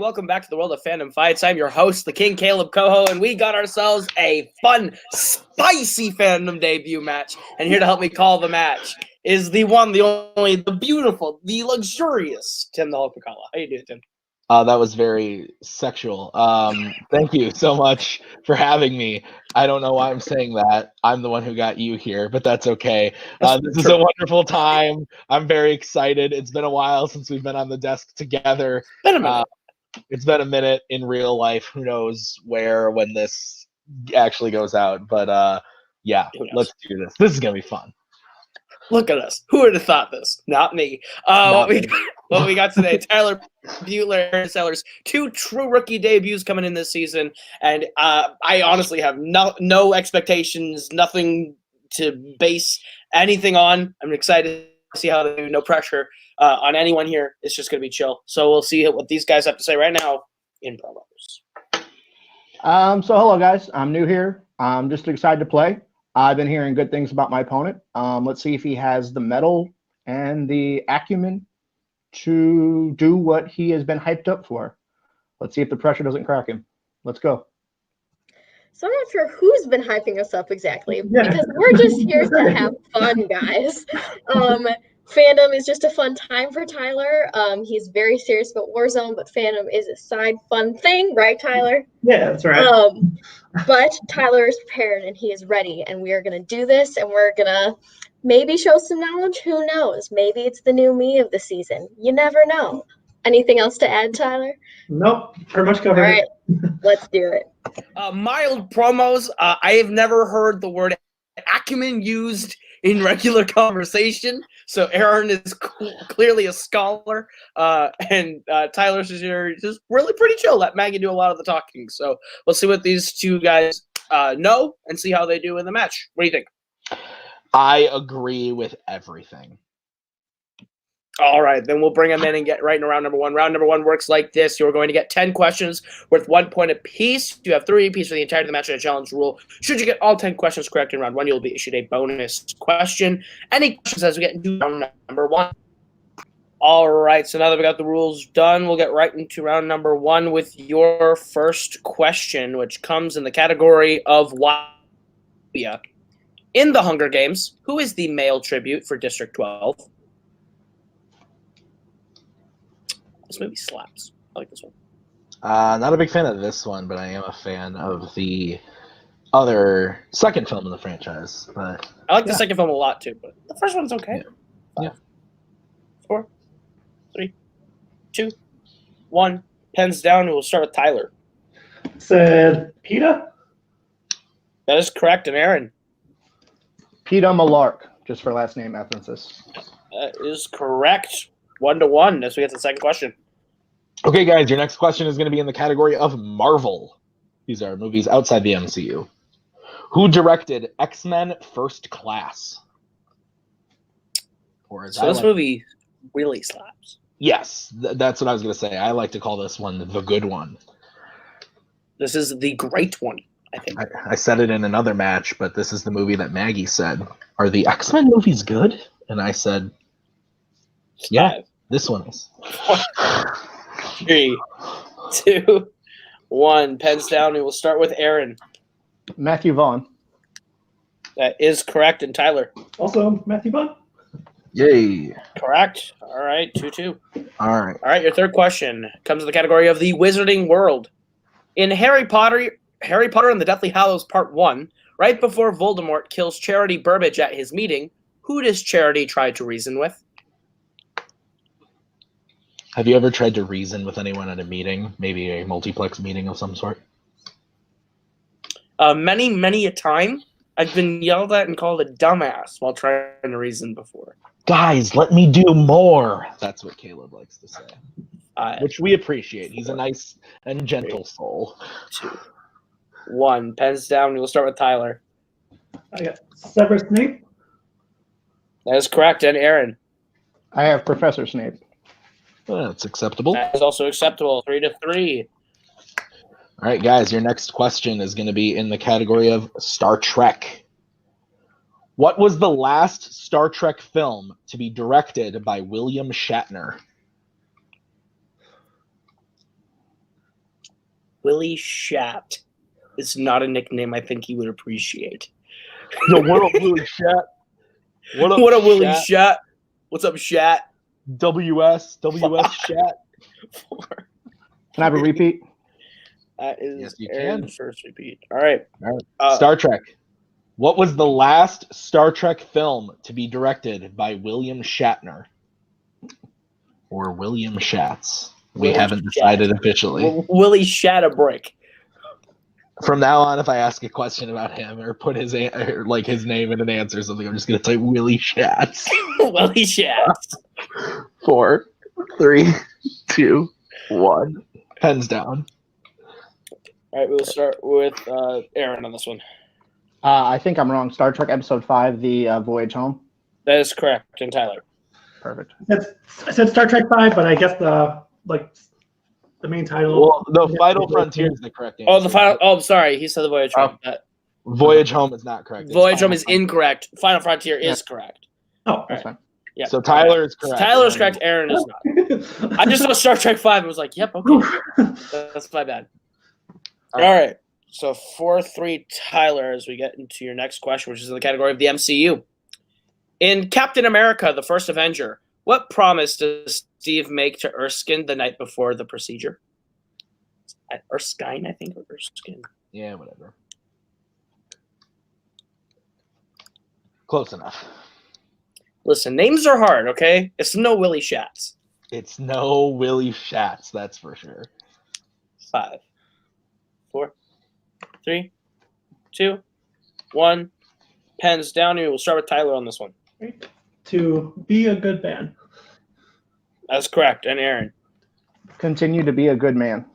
welcome back to the world of fandom fights. I'm your host, the King Kaleb Koho, and we got ourselves a fun, spicy fandom debut match. And here to help me call the match is the one, the only, the beautiful, the luxurious Tim the Multiplex. How you doing, Tim? That was very sexual. Thank you so much for having me. I don't know why I'm saying that. I'm the one who got you here, but that's okay. This is a wonderful time. I'm very excited. It's been a while since we've been on the desk together. It's been a minute in real life. Who knows where when this actually goes out? But yeah, let's do this. This is gonna be fun. Look at us. Who would have thought this? Not me. What we got today, Tyler Buetler, Aaron Sellers, two true rookie debuts coming in this season. And I honestly have no expectations, nothing to base anything on. I'm excited to see how they do. No pressure on anyone here. It's just going to be chill. So we'll see what these guys have to say right now in promos. So hello, guys. I'm new here. I'm just excited to play. I've been hearing good things about my opponent. Let's see if he has the mettle and the acumen to do what he has been hyped up for. Let's see if the pressure doesn't crack him. Let's go. So I'm not sure who's been hyping us up exactly, because we're just here to have fun, guys. Fandom is just a fun time for Tyler. He's very serious about Warzone, but Fandom is a side fun thing, right, Tyler? Yeah, that's right. But Tyler is prepared and he is ready, and we are going to do this, and we're going to maybe show some knowledge. Who knows? Maybe it's the new me of the season. You never know. Anything else to add, Tyler? Nope, pretty much covered. All right, let's do it. Mild promos. I have never heard the word acumen used in regular conversation. So Aaron is clearly a scholar, and Tyler's just really pretty chill. Let Maggie do a lot of the talking. So we'll see what these two guys know and see how they do in the match. What do you think? I agree with everything. All right, then we'll bring them in and get right into round number one. Round number one works like this. You're going to get 10 questions worth 1 point apiece. You have 3 apiece for the entirety of the match in a challenge rule. Should you get all 10 questions correct in round one, you'll be issued a bonus question. Any questions as we get into round number one? All right, so now that we got the rules done, we'll get right into round number one with your first question, which comes in the category of Wapia. In the Hunger Games, who is the male tribute for District 12? This movie slaps. I like this one. Not a big fan of this one, but I am a fan of the other second film in the franchise. But I like the second film a lot too, but the first one's okay. Yeah. 4, 3, 2, 1. Pens down. We'll start with Tyler. Said PETA? That is correct, and Aaron? PETA Malark, just for last name emphasis. That is correct. 1-1 as we get to the second question. Okay, guys, your next question is going to be in the category of Marvel. These are movies outside the MCU. Who directed X-Men First Class? So this movie really slaps. Yes, that's what I was going to say. I like to call this one the good one. This is the great one, I think. I said it in another match, but this is the movie that Maggie said, are the X-Men movies good? And I said, yeah, this one is. 3, 2, 1. Pens down. We will start with Aaron. Matthew Vaughn. That is correct. And Tyler? Also Matthew Vaughn. Yay. Correct. All right, 2-2. All right, your third question comes in the category of the Wizarding World. In Harry Potter and the Deathly Hallows Part 1, right before Voldemort kills Charity Burbage at his meeting, who does Charity try to reason with? Have you ever tried to reason with anyone at a meeting? Maybe a multiplex meeting of some sort? Many a time. I've been yelled at and called a dumbass while trying to reason before. Guys, let me do more. That's what Kaleb likes to say. Which we appreciate. He's a nice and gentle soul. 2, 1. Pens down. We'll start with Tyler. I got Severus Snape. That is correct. And Aaron? I have Professor Snape. That's acceptable. That is also acceptable. 3-3. All right, guys, your next question is going to be in the category of Star Trek. What was the last Star Trek film to be directed by William Shatner? Willie Shat is not a nickname I think you would appreciate. Yo, what up, Willie Shat? What up, Willie Shat? What's up, Shat? WS Shat. Four. Can I have a repeat? That is Yes, you Aaron's first repeat. All right. Star Trek. What was the last Star Trek film to be directed by William Shatner? Or William Shatz? We haven't decided officially. Willie Shatabrick. From now on, if I ask a question about him or put his name in an answer or something, I'm just going to type Willie Shatz. Willie Shatz. 4, 3, 2, 1. Pens down. All right, we'll start with Aaron on this one. I think I'm wrong. Star Trek Episode 5, The Voyage Home. That is correct. And Tyler. Perfect. I said Star Trek 5, but I guess the main title. Well, the Final Frontier is the correct answer. Oh, the final. Oh, sorry. He said the Voyage Home. Voyage Home is not correct. Voyage Home is incorrect. Final Frontier is correct. Oh, That's fine. Yeah. So Tyler is correct. Tyler's correct. Aaron is not. I just saw Star Trek 5 and was like, yep, okay. That's my bad. All right. So 4-3 Tyler as we get into your next question, which is in the category of the MCU. In Captain America, the First Avenger, what promise does Steve make to Erskine the night before the procedure? Erskine, I think, or Erskine. Yeah, whatever. Close enough. Listen, names are hard, okay? It's no Willie Shatz. It's no Willie Shatz, that's for sure. 5, 4, 3, 2, 1. Pens down. We'll start with Tyler on this one. To be a good man. That's correct. And Aaron. Continue to be a good man.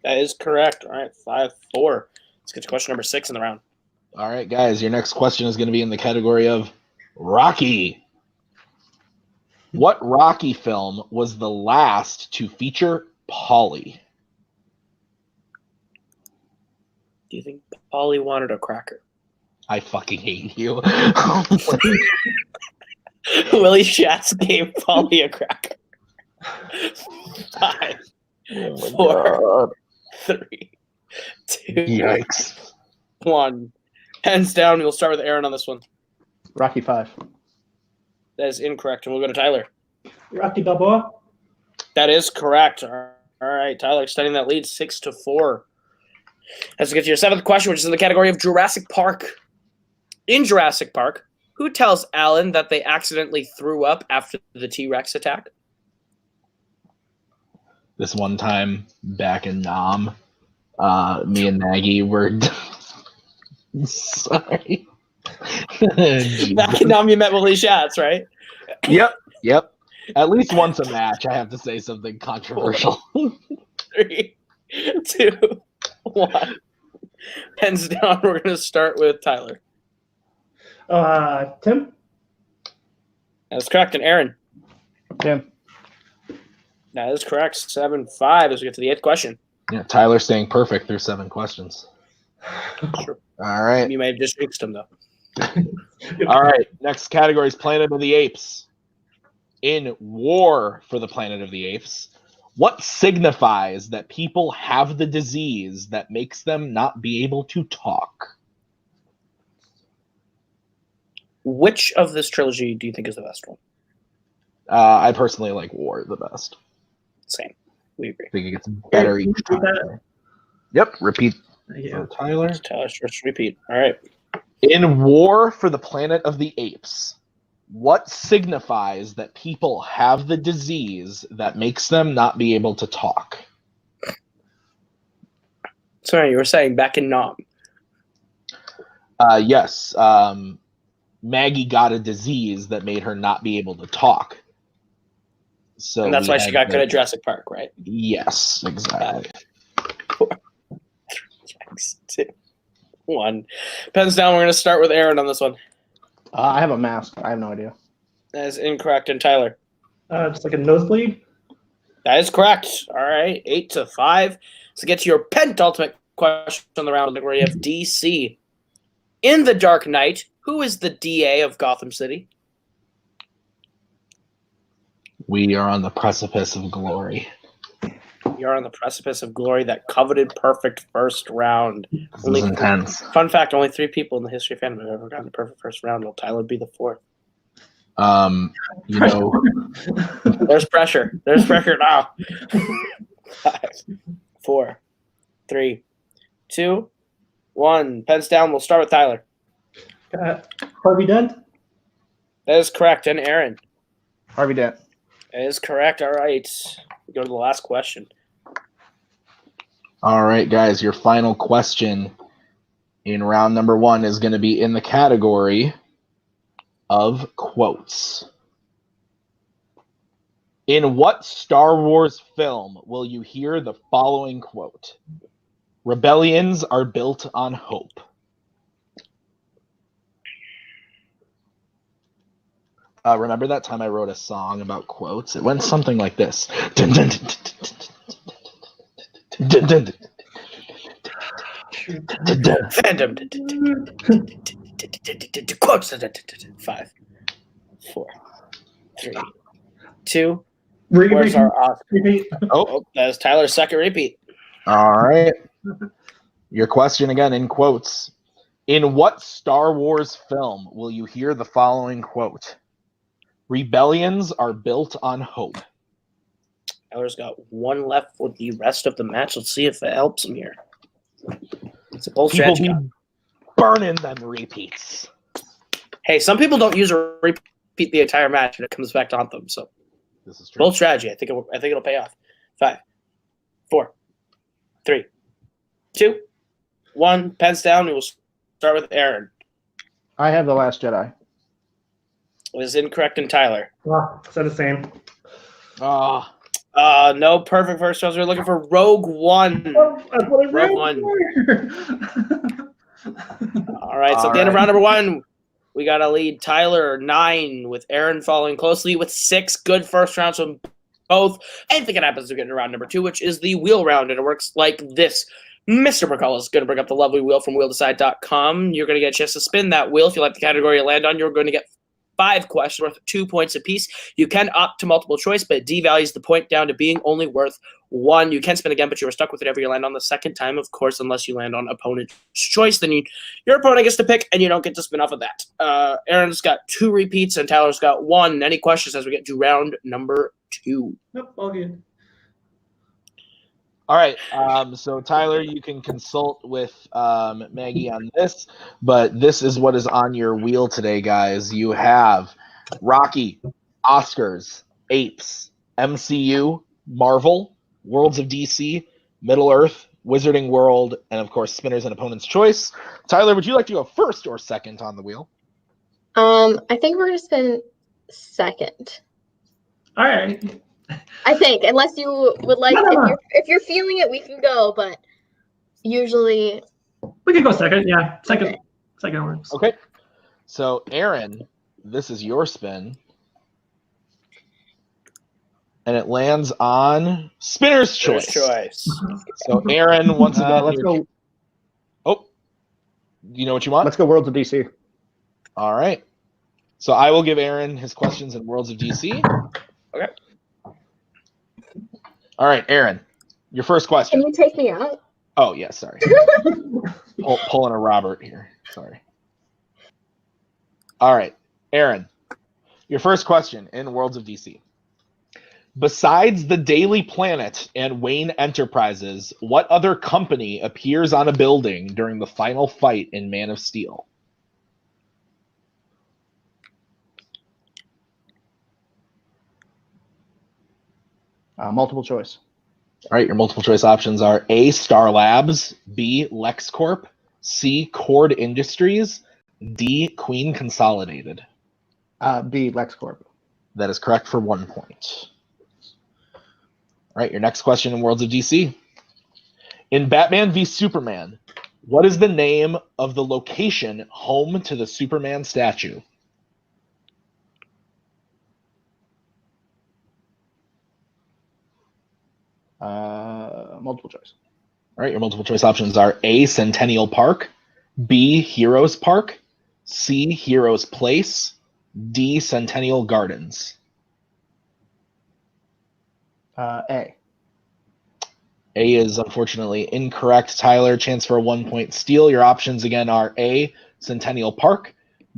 That is correct. All right, 5-4. Let's get to question number 6 in the round. All right, guys, your next question is going to be in the category of Rocky. What Rocky film was the last to feature Paulie? Do you think Paulie wanted a cracker? I fucking hate you. Willie Shatz gave Paulie a cracker. 5, 4, 3, 2, Yikes. 1. Hands down. We'll start with Aaron on this one. Rocky 5. That is incorrect, and we'll go to Tyler. Rocky Balboa. That is correct. All right, Tyler extending that lead 6-4. Let's get to your 7th question, which is in the category of Jurassic Park. In Jurassic Park, who tells Alan that they accidentally threw up after the T-Rex attack? This one time back in Nam, me and Maggie were... Sorry. Back in Nam, you met Willie Shatz, right? Yep. At least once a match, I have to say something controversial. 3, 2, 1. Hands down. We're going to start with Tyler. Tim. That's correct. And Aaron. Tim. That is correct. 7-5 as we get to the 8th question. Yeah, Tyler's staying perfect through 7 questions. Sure. All right. You may have just jinxed him, though. All right. Next category is Planet of the Apes. In War for the Planet of the Apes, what signifies that people have the disease that makes them not be able to talk? Which of this trilogy do you think is the best one? I personally like War the best. Same. We agree. I think it gets better each time. Yep. Repeat. Yeah. For Tyler. Tyler's first repeat. All right. In War for the Planet of the Apes, what signifies that people have the disease that makes them not be able to talk? Sorry, you were saying back in Nam. Yes. Maggie got a disease that made her not be able to talk. So And that's why she got good at Jurassic Park, right? Yes, exactly. 4, 3, 2, 1. Pens down. We're going to start with Aaron on this one. I have a mask. I have no idea. That is incorrect. And Tyler. Just like a nosebleed. That is correct. All right. 8-5. So get to your penultimate question on the round where you have DC. In The Dark Knight, who is the DA of Gotham City? We are on the precipice of glory. You're on the precipice of glory, that coveted perfect first round. This is intense. Fun fact, only 3 people in the history of fandom have ever gotten the perfect first round. Will Tyler be the 4th? You know, There's pressure. There's pressure now. 5, 4, 3, 2, 1. Pens down. We'll start with Tyler. Harvey Dent. That is correct. And Aaron. Harvey Dent. That is correct. All right. We go to the last question. all right, guys, your final question in round number 1 is going to be in the category of quotes. In what Star Wars film will you hear the following quote? Rebellions are built on hope. Remember that time I wrote a song about quotes? It went something like this. Dun, dun, dun, dun, dun, dun, dun, dun, dun. Fandom. Quotes. 5, 4, 3, 2. Where's our Oscar? Oh, that is Tyler's second repeat. All right. Your question again in quotes. In what Star Wars film will you hear the following quote? Rebellions are built on hope. Tyler's got 1 left for the rest of the match. Let's see if it helps him here. It's a bold People strategy. be burning them repeats. Hey, some people don't use a repeat the entire match and it comes back to haunt them. So This is true. bold strategy. I think it'll pay off. 5, 4, 3, 2, 1. Pens down. We will start with Aaron. I have The Last Jedi. It is incorrect in Tyler. Well, said the same. Ah, No perfect first rounds. We're looking for Rogue One. That's what I Rogue wrote. All right, so at the end of round number 1, we got a lead. Tyler 9 with Aaron following closely with 6 good first rounds from both. Anything can happen as we get into round number 2, which is the wheel round, and it works like this. Mr. Brzakala is going to bring up the lovely wheel from wheeldecide.com. You're going to get a chance to spin that wheel. If you like the category you land on, you're going to get 5 questions worth 2 points apiece. You can opt to multiple choice, but it devalues the point down to being only worth 1. You can spin again, but you are stuck with whatever you land on the second time, of course, unless you land on opponent's choice. Then your opponent gets to pick, and you don't get to spin off of that. Aaron's got 2 repeats, and Tyler's got 1. Any questions as we get to round number 2? Nope, all good. all right. So Tyler, you can consult with Maggie on this, but this is what is on your wheel today, guys. You have Rocky, Oscars, Apes, MCU, Marvel, Worlds of DC, Middle Earth, Wizarding World, and of course, Spinners and Opponent's Choice. Tyler, would you like to go first or second on the wheel? I think we're gonna spin second. All right. I think, unless you would like, No. if you're feeling it, we can go. But usually, We can go second. Yeah, second. Okay. Second works. Okay. So, Aaron, this is your spin. And it lands on Spinner's Choice. So, Aaron, once again, Let's go. Oh, you know what you want? Let's go Worlds of DC. All right. So I will give Aaron his questions in Worlds of DC. Okay. All right, Aaron, your first can question. you take me out? Oh, yeah, sorry. Pulling a Robert here. Sorry. All right, Aaron, your first question in Worlds of DC. Besides the Daily Planet and Wayne Enterprises, what other company appears on a building during the final fight in Man of Steel? Multiple choice. All right, your multiple choice options are A, Star Labs, B, LexCorp, C, Cord Industries, D, Queen Consolidated. B, LexCorp. That is correct for 1 point. All right, your next question in Worlds of DC. In Batman v Superman, what is the name of the location home to the Superman statue? Multiple choice. All right, your multiple choice options are A, Centennial Park, B, Heroes Park, C, Heroes Place, D, Centennial Gardens. A. A is unfortunately incorrect. Tyler, chance for a 1-point steal. Your options again are A, Centennial Park,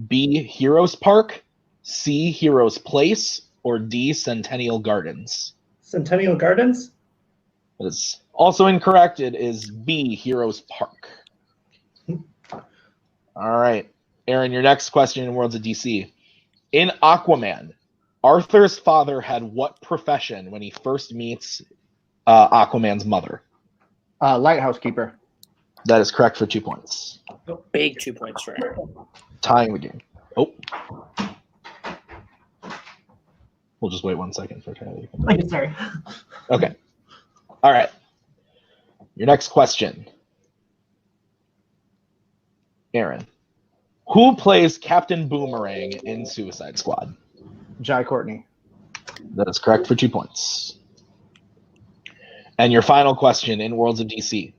B, Heroes Park, C, Heroes Place, or D, Centennial Gardens. Centennial Gardens? That is also incorrect. It is B, Heroes Park. All right. Aaron, your next question in Worlds of DC. In Aquaman, Arthur's father had what profession when he first meets Aquaman's mother? Lighthouse keeper. That is correct for 2 points. Big 2 points for Aaron. Tying the game. Oh. We'll just wait 1 second for Tyler. Sorry. Okay. All right. Your next question. Aaron. Who plays Captain Boomerang in Suicide Squad? Jai Courtney. That is correct for 2 points. And your final question in Worlds of DC.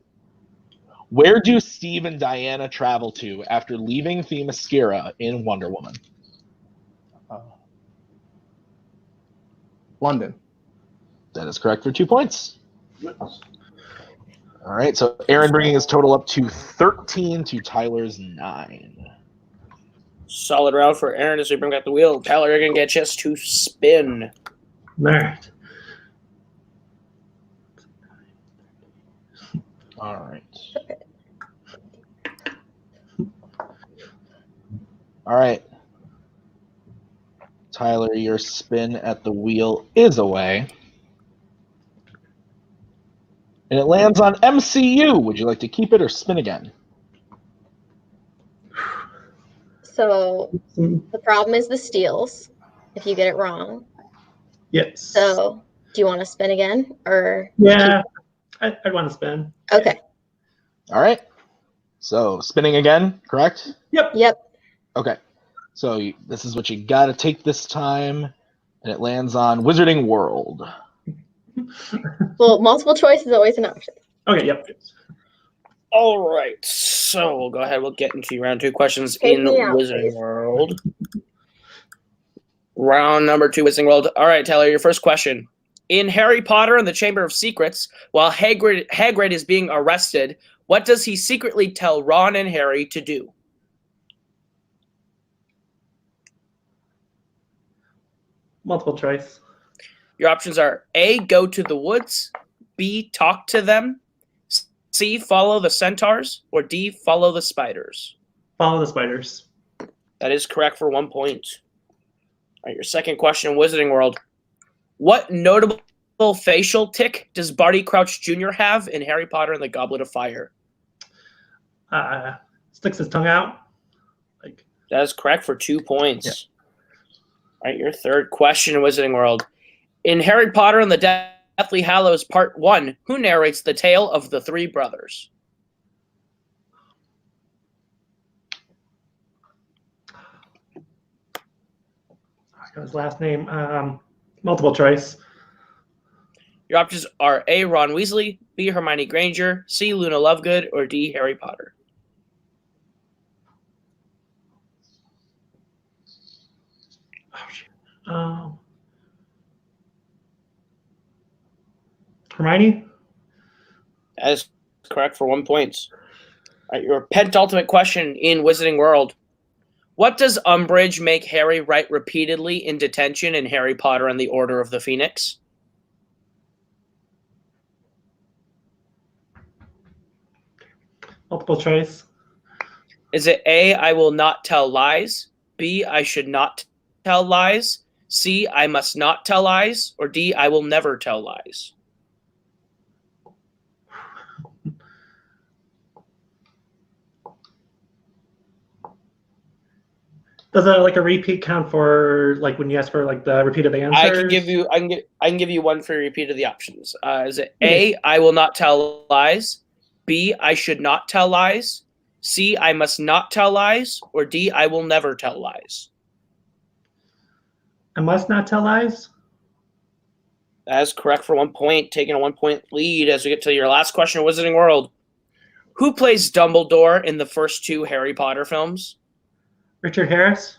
Where do Steve and Diana travel to after leaving Themyscira in Wonder Woman? London. That is correct for 2 points. All right, so Aaron bringing his total up to 13 to Tyler's 9. Solid round for Aaron as we bring back the wheel. Tyler, you're going to get a chance to spin. All right. All right. All right. Tyler, your spin at the wheel is away. And it lands on MCU. Would you like to keep it or spin again? So the problem is the steals if you get it wrong. Yes. So do you want to spin again or? Yeah, I'd want to spin. Okay. All right. So spinning again, correct? Yep. Okay. So this is what you got to take this time. And it lands on Wizarding World. Well, multiple choice is always an option. Okay, yep. All right. So we'll go ahead. We'll get into round 2 questions Take in me out, Wizarding please. World. Round number 2, Wizarding World. All right, Tyler, your first question. In Harry Potter and the Chamber of Secrets, while Hagrid is being arrested, what does he secretly tell Ron and Harry to do? Multiple choice. Your options are A, go to the woods, B, talk to them, C, follow the centaurs, or D, follow the spiders. Follow the spiders. That is correct for 1 point. All right, your second question, Wizarding World. What notable facial tick does Barty Crouch Jr. have in Harry Potter and the Goblet of Fire? Sticks his tongue out. That is correct for 2 points. Yeah. All right, your third question, Wizarding World. In Harry Potter and the Deathly Hallows Part 1, who narrates the tale of the 3 brothers? I got his last name. Multiple choice. Your options are A, Ron Weasley, B, Hermione Granger, C, Luna Lovegood, or D, Harry Potter. Hermione? That is correct for 1 point. All right, your penultimate question in Wizarding World. What does Umbridge make Harry write repeatedly in detention in Harry Potter and the Order of the Phoenix? Multiple choice. Is it A, I will not tell lies, B, I should not tell lies, C, I must not tell lies, or D, I will never tell lies? Does a a repeat count for when you ask for the repeat of the answers? I can give you one for repeat of the options. Is it A, I will not tell lies, B, I should not tell lies, C, I must not tell lies, or D, I will never tell lies? I must not tell lies. That is correct for 1 point, taking a 1 point lead as we get to your last question, Wizarding World. Who plays Dumbledore in the first 2 Harry Potter films? Richard Harris.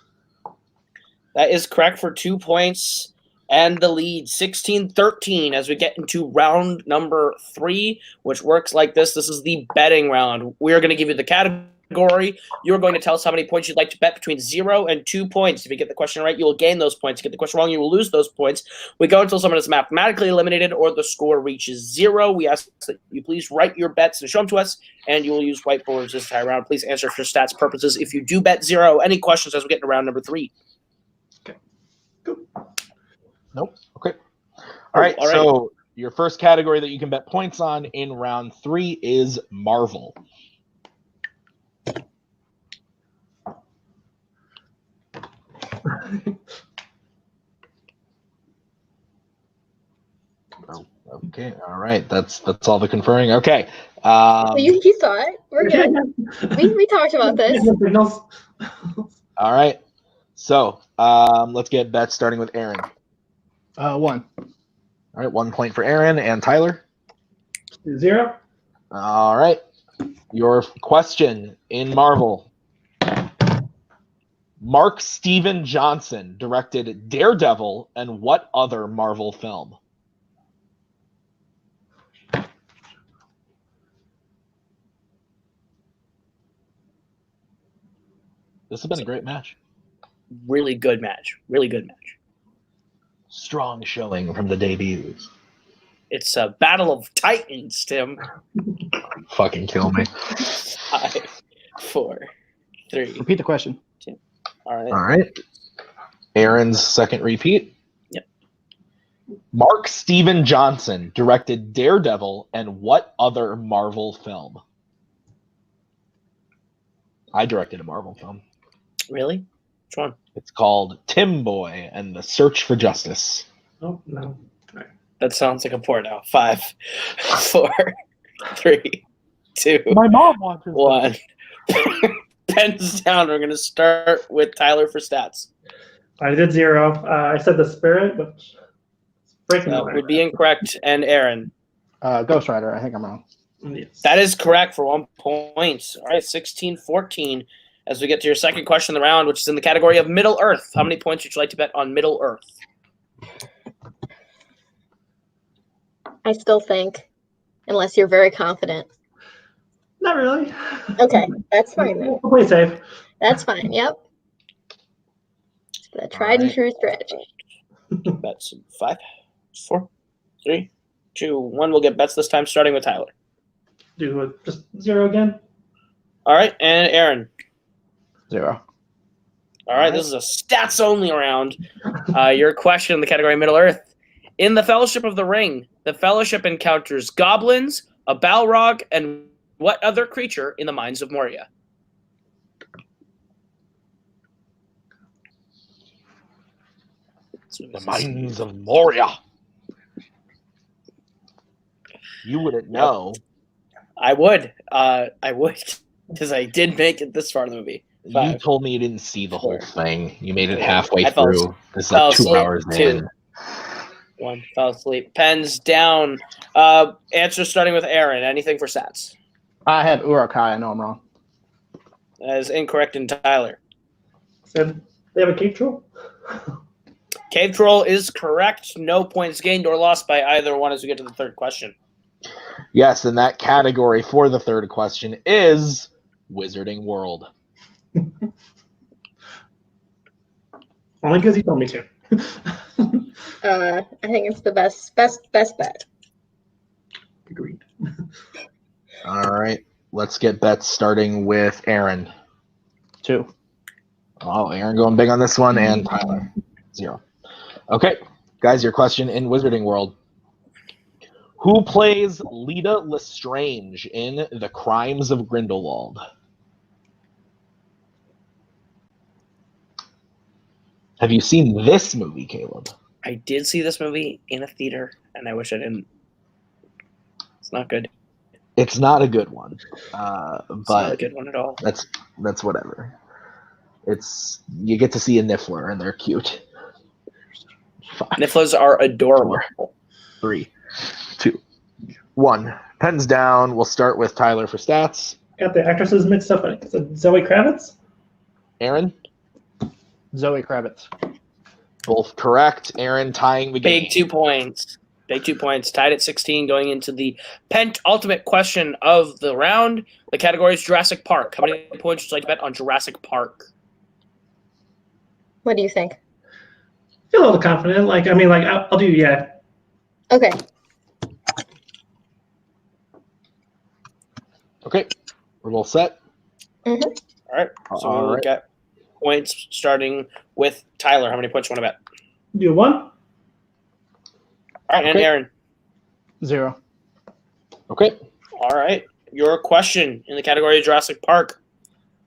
That is correct for 2 points. and the lead 16-13 as we get into round number 3, which works like this. This is the betting round. We are going to give you the category. You're going to tell us how many points you'd like to bet between 0 and 2 points. If you get the question right, you will gain those points. If you get the question wrong, you will lose those points. We go until someone is mathematically eliminated or the score reaches 0. We ask that you please write your bets and show them to us, and you will use whiteboards this entire round. Please answer for stats purposes if you do bet 0. Any questions as we get into round number 3? Okay. Go. Nope. Okay. All right. So your first category that you can bet points on in round 3 is Marvel. Oh, okay. All right. That's all the conferring. Okay. So you saw it. We're good. we talked about this. All right. So let's get bets starting with Aaron. 1. All right. 1 point for Aaron and Tyler. 0. All right. Your question in Marvel. Mark Steven Johnson directed Daredevil and what other Marvel film? This has been a great match. Really good match. Really good match. Strong showing from the debuts. It's a battle of titans, Tim. Fucking kill me. 5, 4, 3. Repeat the question. 2. All right. All right. Aaron's second repeat. Yep. Mark Steven Johnson directed Daredevil and what other Marvel film? I directed a Marvel film. Really? Which one? It's called Tim Boy and the Search for Justice. Oh, no. Right. That sounds like a porno. 5, 4, 3, 2, My mom watches 1. Pens down. We're going to start with Tyler for stats. I did 0. I said the Spirit, but it's breaking That would be incorrect. And Aaron. Ghost Rider. I think I'm wrong. Yes. That is correct for 1 point. All right, 16-14. As we get to your second question of the round, which is in the category of Middle Earth. How many points would you like to bet on Middle Earth? I still think, unless you're very confident. Not really. Okay, that's fine then. We'll play safe. That's fine. Yep. The tried and true strategy. Bets 5, 4, 3, 2, 1. We'll get bets this time, starting with Tyler. Do just 0 again. All right, and Aaron. 0. All right, this is a stats-only round. Your question in the category Middle Earth. In the Fellowship of the Ring, the Fellowship encounters goblins, a Balrog, and what other creature in the Mines of Moria? The Mines of Moria. You wouldn't know. I would, because I did make it this far in the movie. You 5. told me you didn't see the whole thing. You made it halfway I fell through. This is like 2 asleep. hours 2. in. 1. Fell asleep. Pens down. Answer starting with Aaron. Anything for stats? I had Urukai. I know I'm wrong. That is incorrect in Tyler. Said they have a cave troll. Cave Troll is correct. No points gained or lost by either one as we get to the third question. Yes, and that category for the third question is Wizarding World. Only because he told me to. I think it's the best bet. Agreed. All right, let's get bets starting with Aaron. 2. Oh, Aaron going big on this one, and Tyler. 0. Okay, guys, your question in Wizarding World. Who plays Lita Lestrange in The Crimes of Grindelwald? Have you seen this movie, Kaleb? I did see this movie in a theater, and I wish I didn't. It's not good. It's not a good one, It's not a but good one at all. that's whatever. You get to see a Niffler, and they're cute. 5, Nifflers are adorable. 3, 2, 1. Pens down. We'll start with Tyler for stats. Got the actresses mixed up. Is it Zoe Kravitz? Aaron? Zoe Kravitz. Both correct. Aaron tying the game. Big 2 points. Big 2 points. Tied at 16 going into the penultimate question of the round. The category is Jurassic Park. How many points would you like to bet on Jurassic Park? What do you think? I feel a little confident. I'll do, yeah. Okay. Okay. We're all set. Mm-hmm. All right. So All we'll right. get points starting with Tyler. How many points do you want to bet? Do 1. All right, and Okay. Aaron. 0. Okay. All right. Your question in the category of Jurassic Park.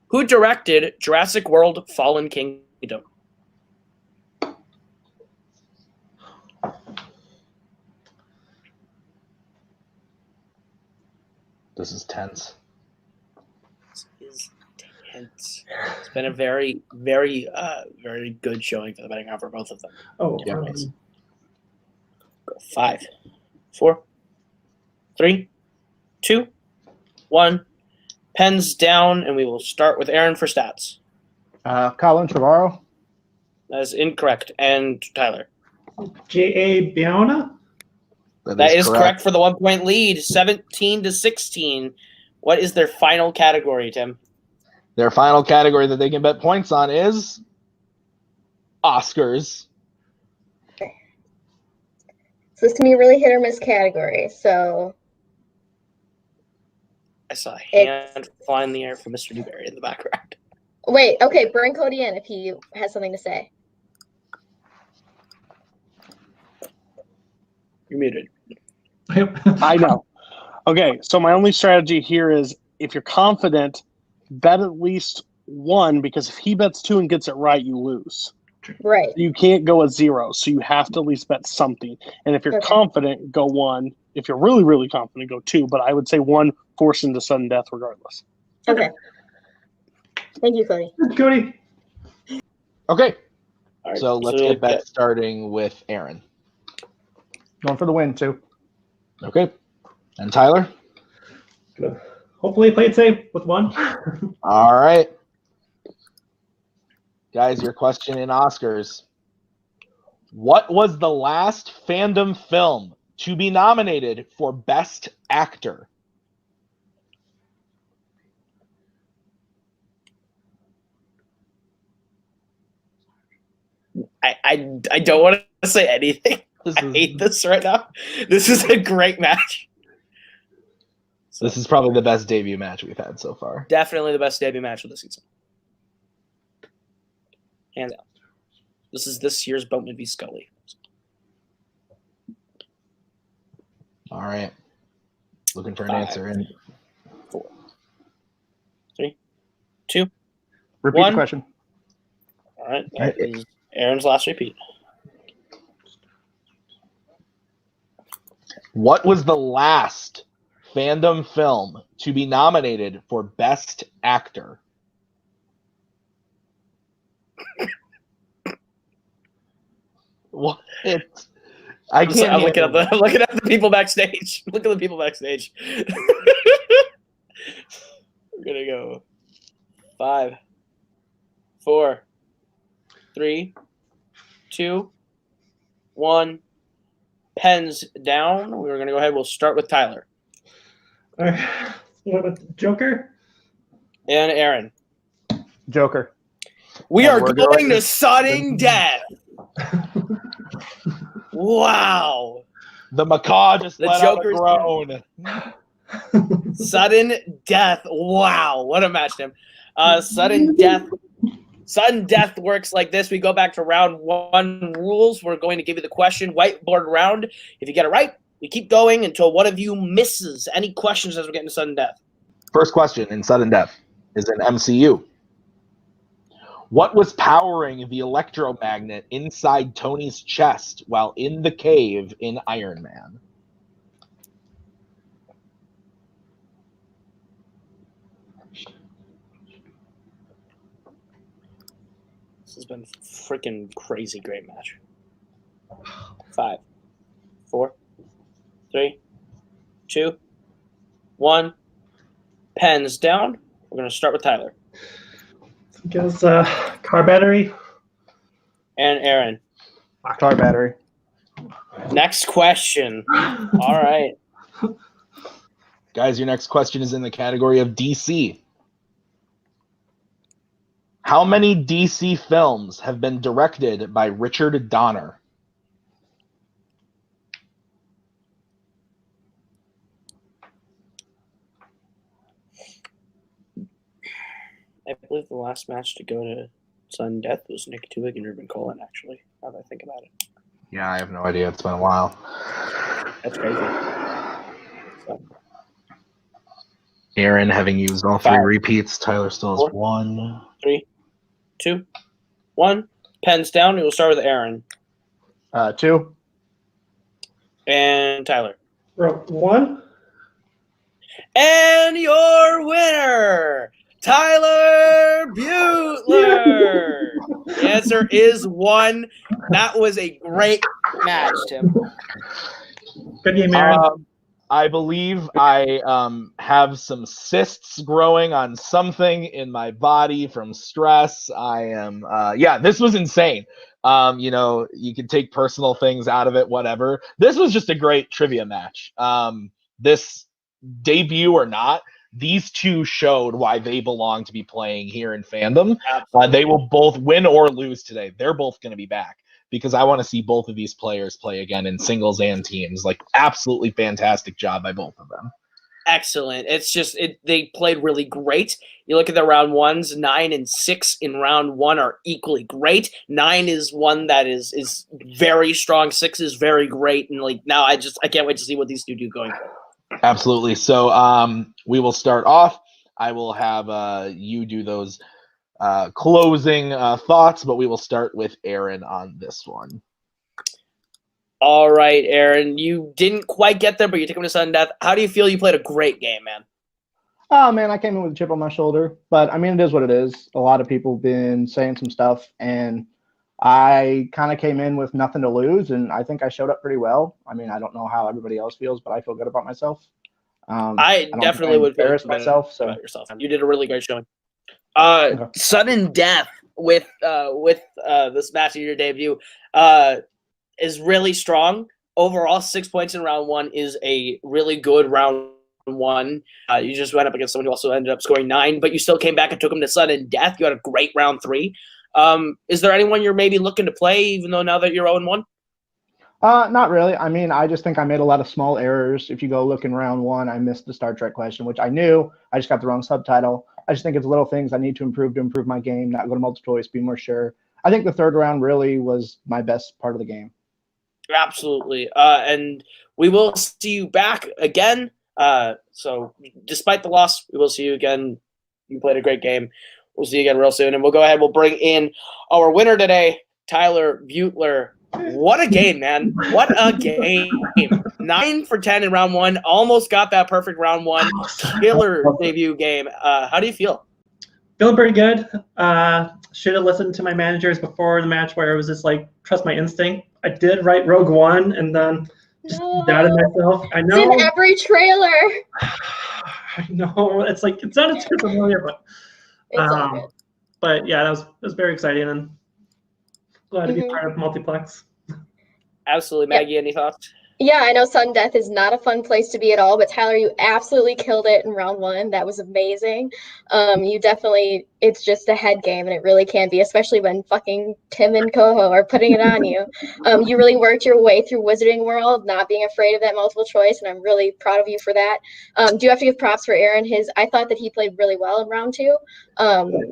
Who directed Jurassic World Fallen Kingdom? This is tense. This is tense. It's been a very, very, very good showing for the betting on for both of them. Oh, Yeah. Go 5, 4, 3, 2, 1. Pens down, and we will start with Aaron for stats. Colin Trevorrow. That is incorrect. And Tyler. J.A. Biona? That is correct for the 1 point lead, 17-16. What is their final category, Tim? Their final category that they can bet points on is Oscars. So this can be a really hit or miss category. So I saw a hand fly in the air from Mr. Newberry in the background. wait, okay, bring Cody in if he has something to say. You're muted. I know. Okay, so my only strategy here is if you're confident, bet at least 1, because if he bets 2 and gets it right, you lose. Right. You can't go at 0, so you have to at least bet something. And if you're Okay. confident, go 1. If you're really, really confident, go 2. But I would say 1 forced into sudden death regardless. Okay. Thank you, Cody. Cody? Okay. All right, So let's get bets starting with Aaron. Going for the win, too. Okay. And Tyler? Hopefully play it safe with 1. All right. Guys, your question in Oscars. What was the last Fandom film to be nominated for Best Actor? I don't want to say anything. I hate this right now. This is a great match. This is probably the best debut match we've had so far. Definitely the best debut match of the season. Hands down. This is this year's Boatman v. Scully. All right. Looking for an 5, answer. And 4, 3, 2. Repeat 1. the question. All right. That is Aaron's last repeat. what was the last Fandom film to be nominated for Best Actor? What? I can't. I'm looking handle at the looking at the people backstage. Look at the people backstage. We're gonna go 5, 4, 3, 2, 1. Pens down. We're gonna go ahead. We'll start with Tyler All right. What about Joker? and Aaron. Joker. We And are we're going going to sudden death. Wow. The macaw just The let out a Joker's- groan. Sudden death. Wow. What a match, Tim. Sudden death. Sudden death works like this. We go back to round 1 rules. We're going to give you the question, whiteboard round. If you get it right, we keep going until one of you misses any questions as we get into sudden death. First question in Sudden Death is an MCU. What was powering the electromagnet inside Tony's chest while in the cave in Iron Man? This has been a freaking crazy great match. 5, 4, 3, 2, 1. Pens down. We're going to start with Tyler Goes car battery. and Aaron. Car battery. Next question. All right. Guys, your next question is in the category of DC. How many DC films have been directed by Richard Donner? I believe the last match to go to sudden death was Nick Tuig and Ruben Colin, actually, now that I think about it. Yeah, I have no idea. It's been a while. That's crazy. So, Aaron having used all 3 5, repeats. Tyler still has 4, 1. 3, 2, 1. Pens down. We will start with Aaron. 2. And Tyler. 1. And your winner, Tyler Buetler. The answer is 1. That was a great match, Tim. Good game, Aaron. I believe I have some cysts growing on something in my body from stress. I am, this was insane. You can take personal things out of it, whatever. This was just a great trivia match. This debut or not, these two showed why they belong to be playing here in Fandom. They will both win or lose today. They're both going to be back because I want to see both of these players play again in singles and teams. Like, absolutely fantastic job by both of them. Excellent. It's just they played really great. You look at the round ones, 9 and 6 in round 1 are equally great. 9 is one that is very strong. 6 is very great. And now I can't wait to see what these two do going forward. Absolutely. So we will start off. I will have you do those closing thoughts, but we will start with Aaron on this one. All right, Aaron. You didn't quite get there, but you took him to sudden death. How do you feel? You played a great game, man. Oh, man, I came in with a chip on my shoulder. But, I mean, it is what it is. A lot of people have been saying some stuff, and I kind of came in with nothing to lose, and I think I showed up pretty well. I mean, I don't know how everybody else feels, but I feel good about myself. I definitely would feel embarrass myself. About yourself. You did a really great showing. Sudden death with this match in your debut is really strong. Overall, 6 points in round 1 is a really good round 1. You just went up against someone who also ended up scoring 9, but you still came back and took him to sudden death. You had a great round 3. Is there anyone you're maybe looking to play, even though now that you're 0-1? Not really. I mean, I just think I made a lot of small errors. If you go look in round 1, I missed the Star Trek question, which I knew. I just got the wrong subtitle. I just think it's little things I need to improve my game, not go to multiple choice, be more sure. I think the third round really was my best part of the game. Absolutely. And we will see you back again. So despite the loss, we will see you again. You played a great game. We'll see you again real soon. And we'll go ahead. We'll bring in our winner today, Tyler Buetler. What a game, man. What a game. 9 for 10 in round 1. Almost got that perfect round 1. Killer debut game. How do you feel? Feeling pretty good. Should have listened to my managers before the match where it was just like, trust my instinct. I did write Rogue One and then just doubted myself. I know. It's in every trailer. I know. It's like, it sounded too familiar, but It's all good. But yeah, that was very exciting and glad to be part of Multiplex. Absolutely. Maggie, any thoughts? Yeah, I know sudden death is not a fun place to be at all, but Tyler, you absolutely killed it in round 1. That was amazing. You definitely, it's just a head game, and it really can be, especially when fucking Tim and Koho are putting it on you. You really worked your way through Wizarding World, not being afraid of that multiple choice, and I'm really proud of you for that. Do have to give props for Aaron. I thought that he played really well in round 2,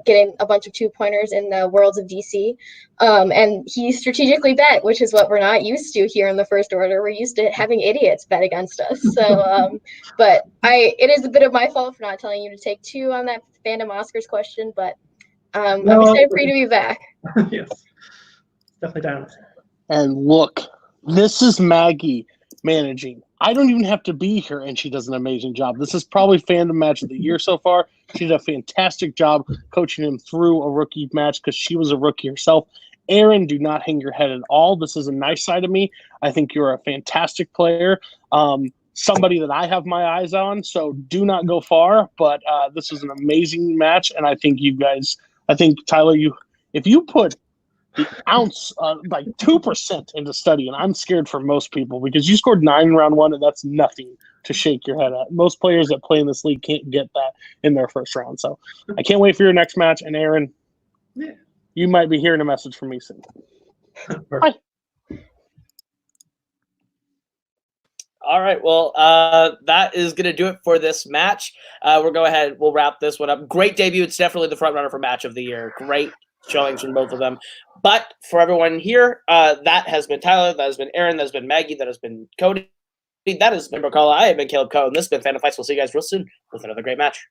getting a bunch of 2-pointers in the Worlds of DC. And he strategically bet, which is what we're not used to here in the First Order. We're used to having idiots bet against us. So, but it is a bit of my fault for not telling you to take 2 on that Fandom Oscars question, but I'm excited for you to be back. Yes, definitely down. And look, this is Maggie managing. I don't even have to be here, and she does an amazing job. This is probably Fandom match of the year so far. She did a fantastic job coaching him through a rookie match because she was a rookie herself. Aaron, do not hang your head at all. This is a nice side of me. I think you're a fantastic player. Somebody that I have my eyes on, so do not go far. But this was an amazing match, and I think you guys, Tyler, if you put the ounce, like 2% into study, and I'm scared for most people because you scored 9 in round 1, and that's nothing to shake your head at. Most players that play in this league can't get that in their first round. So I can't wait for your next match. And Aaron, you might be hearing a message from me soon. Bye. All right. Well, that is going to do it for this match. We'll wrap this one up. Great debut. It's definitely the front runner for match of the year. Great showings from both of them. But for everyone here, that has been Tyler. That has been Aaron. That has been Maggie. That has been Cody. That has been Brzakala. I have been Kaleb Koho. And this has been Fandom Fights. We'll see you guys real soon with another great match.